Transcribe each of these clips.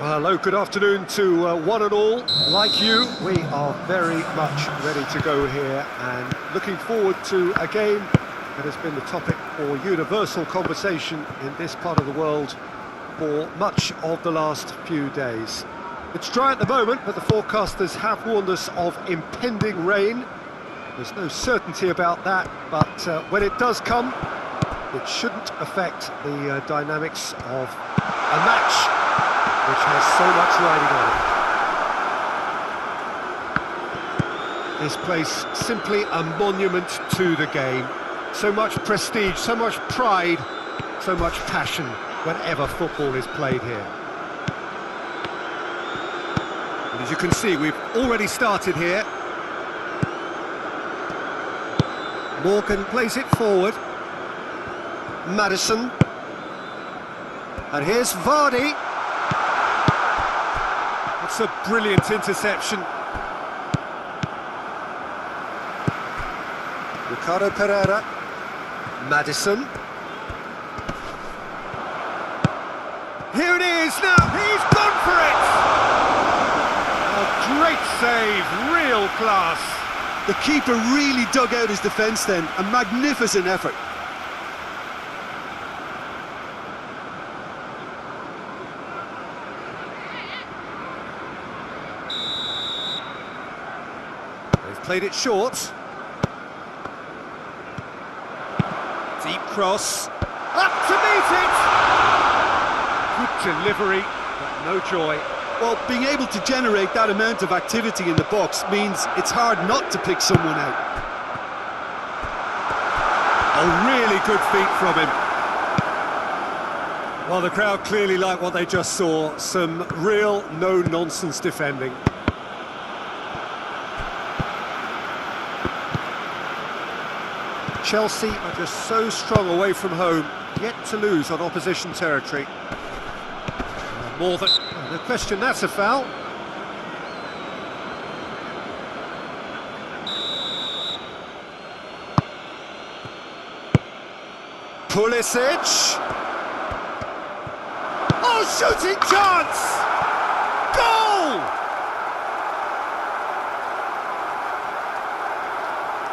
Well, hello, good afternoon to one and all. Like you, we are very much ready to go here and looking forward to a game that has been the topic for universal conversation in this part of the world for much of the last few days. It's dry at the moment, but the forecasters have warned us of impending rain. There's no certainty about that, but when it does come, it shouldn't affect the dynamics of a match which has so much riding on it. This place, simply a monument to the game. So much prestige, so much pride, so much passion whenever football is played here. And as you can see, we've already started here. Morgan plays it forward. Maddison. And here's Vardy. It's a brilliant interception. Ricardo Pereira. Maddison. Here it is now, he's gone for it! A great save, real class. The keeper really dug out his defence then, a magnificent effort. They've played it short. Deep cross. Up to meet it! Good delivery, but no joy. Well, being able to generate that amount of activity in the box means it's hard not to pick someone out. A really good feat from him. Well, the crowd clearly like what they just saw. Some real no-nonsense defending. Chelsea are just so strong away from home, yet to lose on opposition territory. More than... no question, that's a foul. Pulisic. Oh, shooting chance! Goal!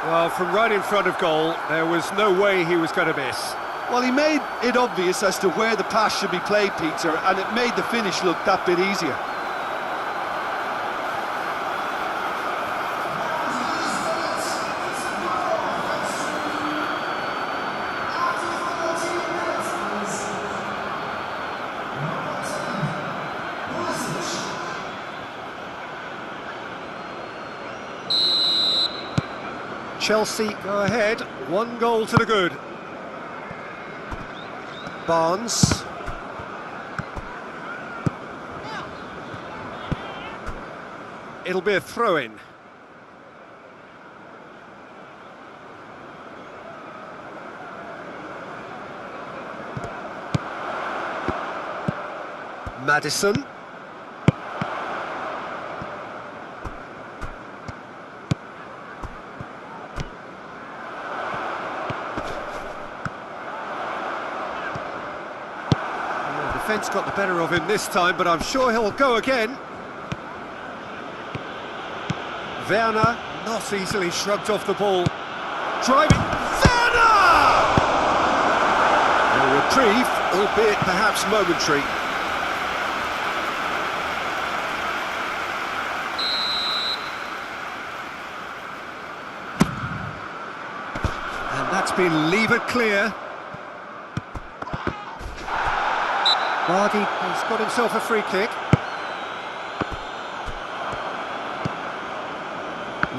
Well, from right in front of goal, there was no way he was going to miss. Well, he made it obvious as to where the pass should be played, Peter, and it made the finish look that bit easier. Chelsea go ahead, 1 goal to the good. Barnes. It'll be a throw-in. Maddison. Defence got the better of him this time, but I'm sure he'll go again. Werner, not easily shrugged off the ball. Driving, Werner! A reprieve, albeit perhaps momentary. And that's been levered clear. Vardy has got himself a free kick.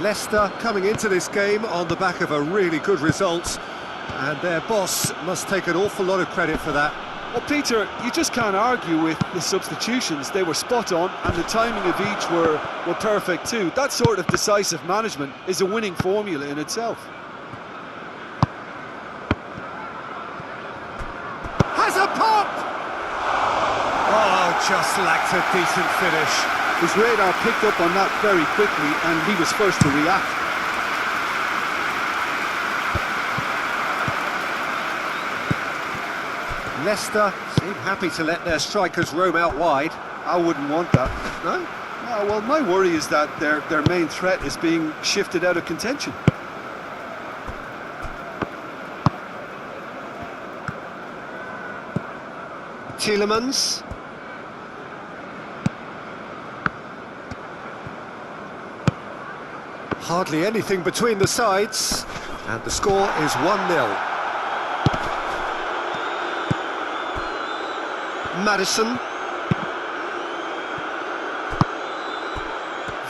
Leicester coming into this game on the back of a really good result, and their boss must take an awful lot of credit for that. Well, Peter, you just can't argue with the substitutions. They were spot on, and the timing of each were perfect too. That sort of decisive management is a winning formula in itself. Has a pop! Oh, just lacked a decent finish. His radar picked up on that very quickly, and he was first to react. Leicester Seem happy to let their strikers roam out wide. I wouldn't want that. No? Well, my worry is that their main threat is being shifted out of contention. Tielemans. Hardly anything between the sides, and the score is 1-0. Madison.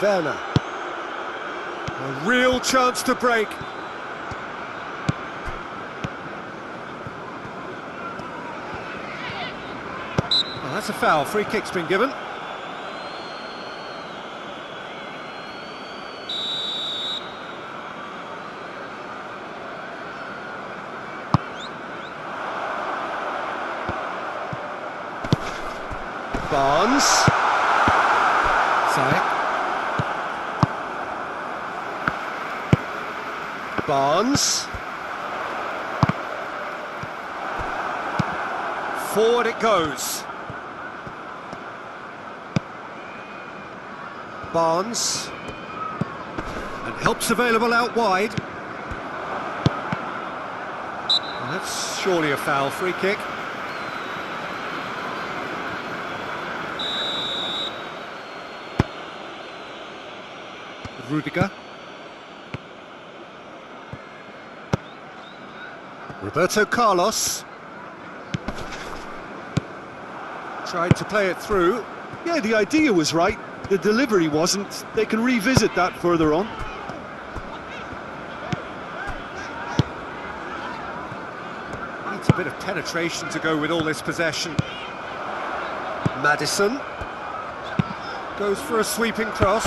Werner. A real chance to break. Oh, that's a foul. Free kick's been given. Barnes. Saek. Barnes. Forward it goes. Barnes. And help's available out wide. Well, that's surely a foul. Free kick. Rudiger. Roberto Carlos. Tried to play it through. Yeah, the idea was right. The delivery wasn't. They can revisit that further on. Needs a bit of penetration to go with all this possession. Madison. Goes for a sweeping cross.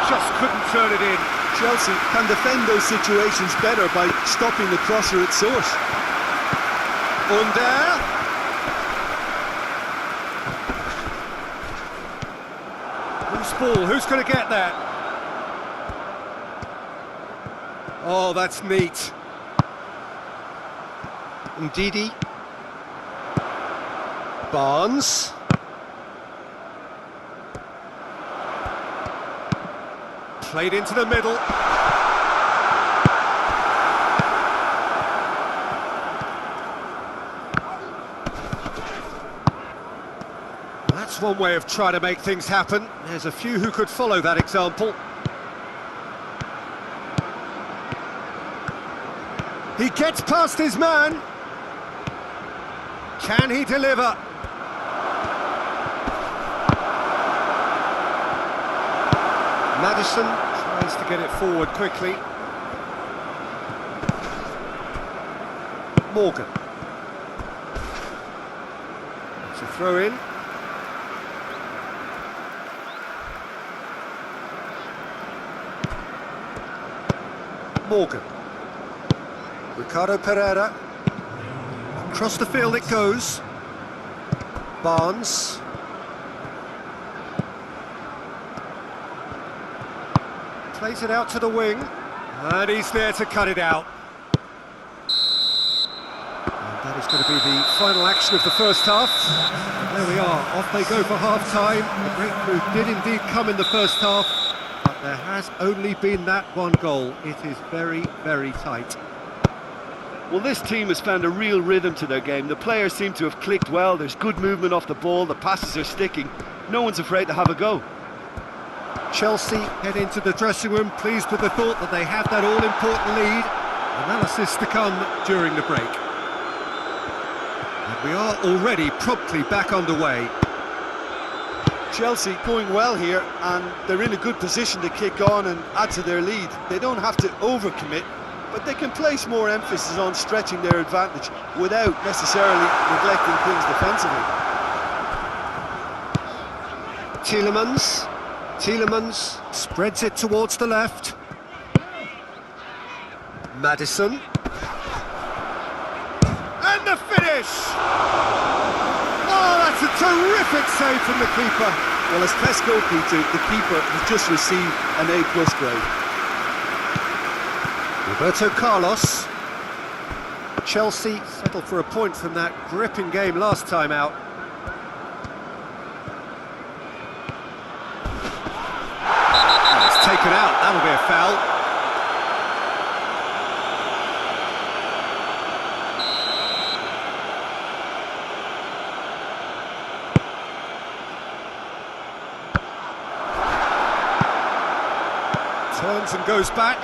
Just couldn't turn it in. Chelsea can defend those situations better by stopping the crosser at source. Under. Who's ball? Who's going to get that? Oh, that's neat. Ndidi. Barnes. Played into the middle. That's one way of trying to make things happen. There's a few who could follow that example. He gets past his man. Can he deliver? Madison tries to get it forward quickly. Morgan. It's a throw in. Morgan. Ricardo Pereira. Across the field it goes. Barnes. Plays it out to the wing, and he's there to cut it out. And that is going to be the final action of the first half. And there we are, off they go for half-time. The breakthrough did indeed come in the first half, but there has only been that one goal. It is very, very tight. Well, this team has found a real rhythm to their game. The players seem to have clicked well. There's good movement off the ball. The passes are sticking. No one's afraid to have a go. Chelsea head into the dressing room pleased with the thought that they have that all-important lead. Analysis to come during the break. And we are already promptly back underway. Chelsea going well here, and they're in a good position to kick on and add to their lead. They don't have to overcommit, but they can place more emphasis on stretching their advantage without necessarily neglecting things defensively. Tielemans spreads it towards the left. Madison. And the finish! Oh, that's a terrific save from the keeper. Well, as tests go, Peter, the keeper has just received an A+ grade. Roberto Carlos. Chelsea settled for a point from that gripping game last time out. And it's taken out, that'll be a foul. Turns and goes back.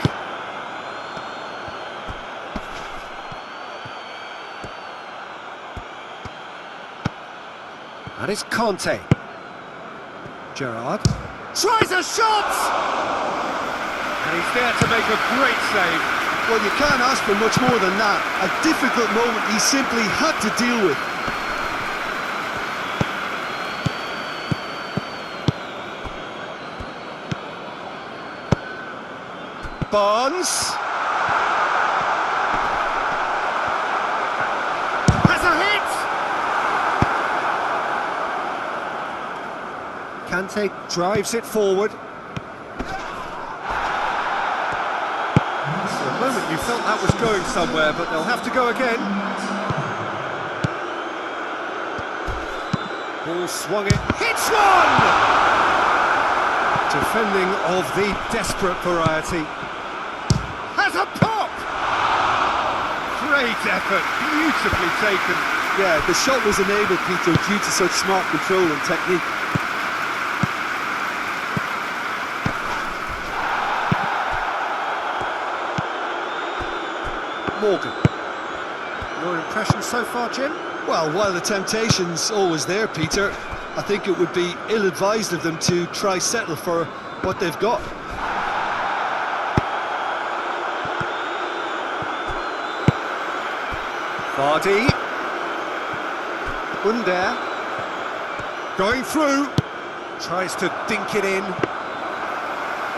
And it's Conte. Gerrard tries a shot! And he's there to make a great save. Well, you can't ask for much more than that. A difficult moment he simply had to deal with. Barnes. Has a hit! Kante drives it forward. For a moment you felt that was going somewhere, but they'll have to go again. Ball swung it, hits one! Defending of the desperate variety. Has a pop! Great effort, beautifully taken. Yeah, the shot was enabled, Peter, due to such smart control and technique. Morgan. Your impression so far, Jim? Well, while the temptation's always there, Peter, I think it would be ill-advised of them to try settle for what they've got. Vardy. Under. Going through. Tries to dink it in.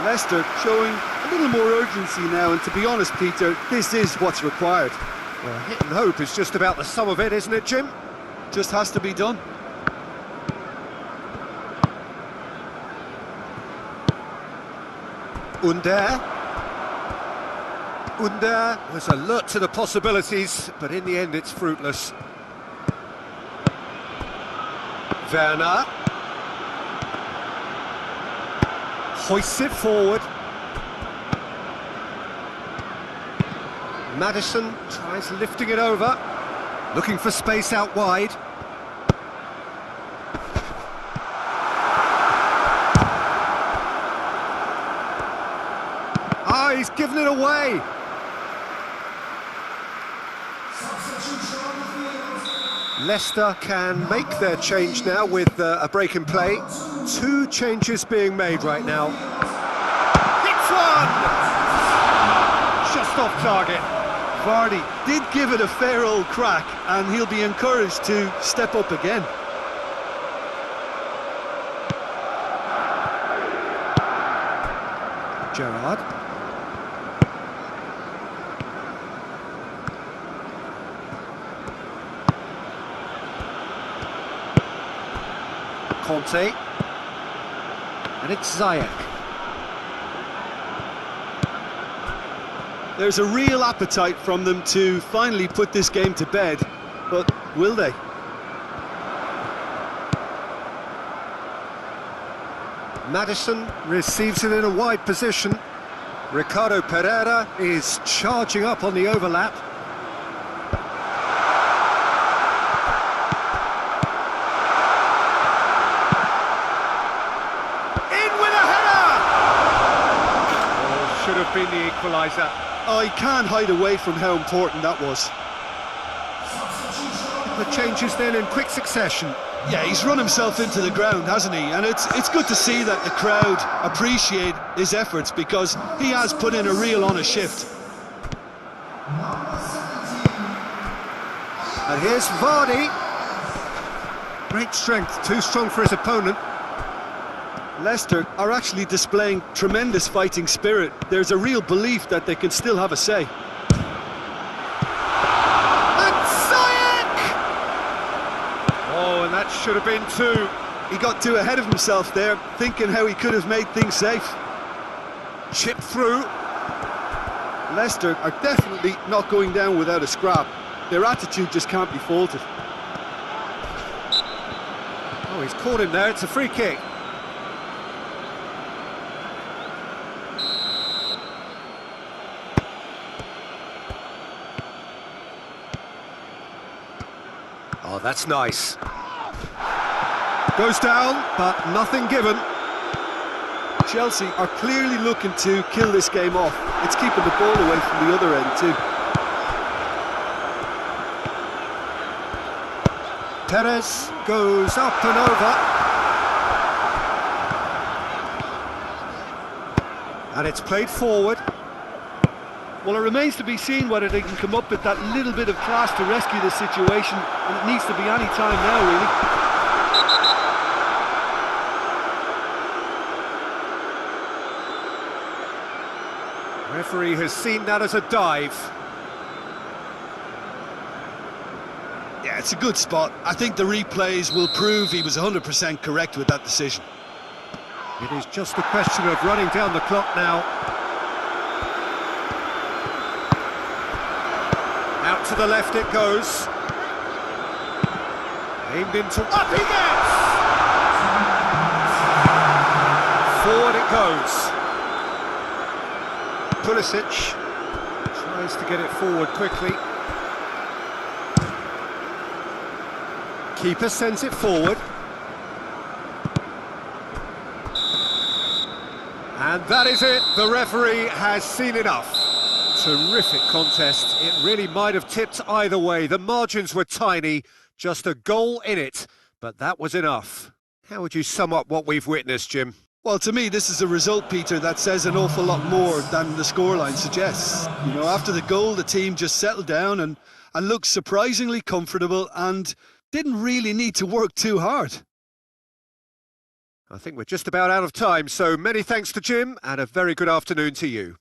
Leicester showing a little more urgency now, and to be honest, Peter, this is what's required. Well, hit and hope is just about the sum of it, isn't it, Jim? Just has to be done. Under was alert to the possibilities, but in the end it's fruitless. Werner hoists it forward. Maddison tries lifting it over, looking for space out wide. Ah, he's given it away. Leicester can make their change now with a break in play. 2 changes being made right now. Hits one! Just off target. Vardy did give it a fair old crack, and he'll be encouraged to step up again. Gerrard. Conte. And it's Ziyech. There's a real appetite from them to finally put this game to bed, but will they? Maddison receives it in a wide position. Ricardo Pereira is charging up on the overlap. In with a header! Oh, should have been the equaliser. I can't hide away from how important that was. The changes then in quick succession. Yeah, he's run himself into the ground, hasn't he? And it's good to see that the crowd appreciate his efforts, because he has put in a real honest shift. And here's Vardy. Great strength, too strong for his opponent. Leicester are actually displaying tremendous fighting spirit. There's a real belief that they can still have a say. Oh, and that should have been 2. He got too ahead of himself there, thinking how he could have made things safe. Chip through. Leicester are definitely not going down without a scrap. Their attitude just can't be faulted. Oh, he's caught him there. It's a free kick. Oh, that's nice. Goes down, but nothing given. Chelsea are clearly looking to kill this game off. It's keeping the ball away from the other end too. Perez goes up and over. And it's played forward. Well, it remains to be seen whether they can come up with that little bit of class to rescue this situation, and it needs to be any time now, really. Referee has seen that as a dive. Yeah, it's a good spot. I think the replays will prove he was 100% correct with that decision. It is just a question of running down the clock now. Out to the left it goes. Aimed into... Up he gets! Forward it goes. Pulisic tries to get it forward quickly. Keeper sends it forward. And that is it. The referee has seen enough. Terrific contest. It really might have tipped either way. The margins were tiny, just a goal in it, but that was enough. How would you sum up what we've witnessed, Jim? Well, to me, this is a result, Peter, that says an awful lot more than the scoreline suggests. You know, after the goal, the team just settled down and looked surprisingly comfortable and didn't really need to work too hard. I think we're just about out of time, so many thanks to Jim and a very good afternoon to you.